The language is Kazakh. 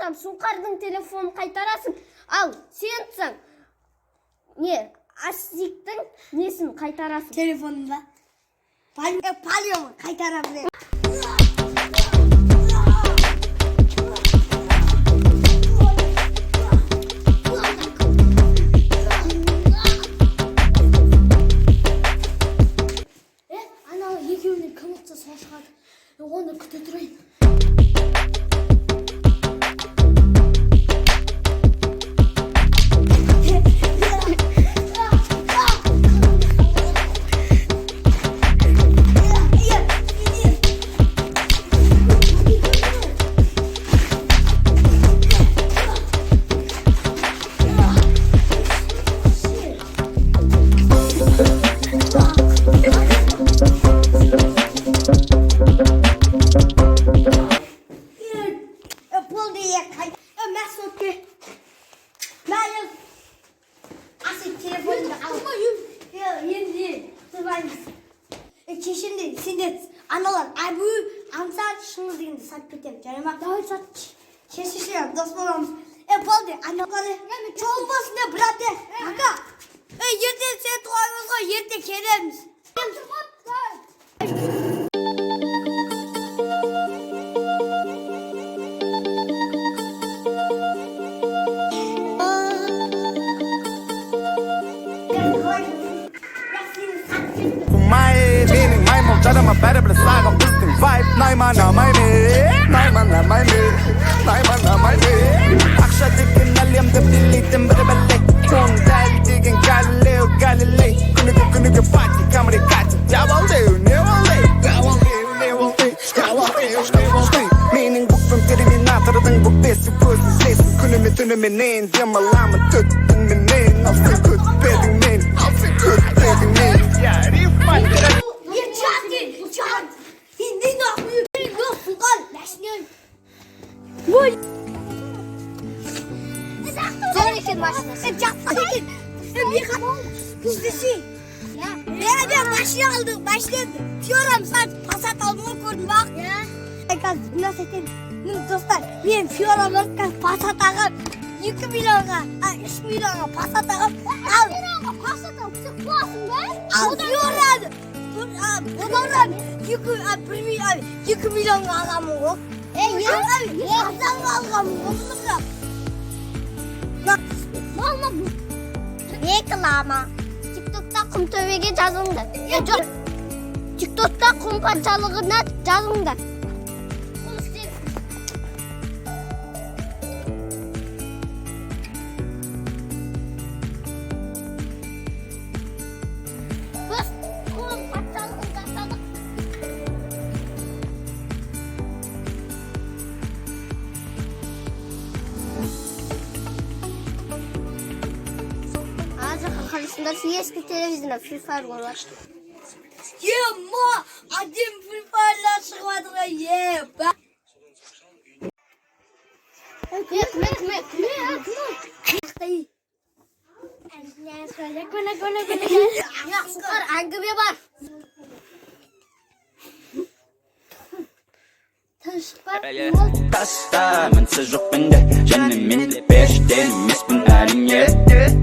айтсам, Сұңқардың телефонын қайтарасың. Ал сенсің, Асиктің несін қайтарасың? Телефонын ба? Палиомын қайтара білем. Анау екеуінен кім ұтса сол шығады. Оны күте тұрайын. Кешінде сендер аналар әбу аңсат шыңыз дегенде сатып кетемін. Жарай ма? Давай сат. Кешеше дос боламыз. Болды, аналары жолбасын да брат. Ака. Ертең сен туғаныңыз ғой, ертең келеміз. Жарама бәрібір саған біздің вайп найманамай ақша деген әлемді билейтін бір бәле он дәл деген Галилей күніге пати камрикати жабалдеу не болды менің бүкпін терминатордың бүкпесі көзін сесіз күніме демаламын төттіңменен ал сен көтпедің мен Чан! Hindi na ako yung sugal! Last yun! Boy! Sen için başlasın. Çatlayın! Yıkat! Kızdışı! Ben başladı. Fiyoram saç pasat aldığını gördüm bak. Nasıl ettim? Dostlar, benim fiyoramlarken pasat ağır 2 milyonga, 3 milyonga pasat ağır. 3 milyonga pasat ağır, sıkmasın be! Al fiyoram! Odadan 2 milyon alamın o. Yazan alamın o. Olma bu. Ne kılama? TikTok'ta kum tövbege жазыңдар. Жоқ. TikTok'ta kum parçalığına жазыңдар. Eski televizyona Free Fire ulaştı. Ma, adım Free Fire'la çıkmadılar ye. Ya Sıkar angıbe var. Taşta, men sıcak bende. Canım mende, beş denim, ismin elim ye.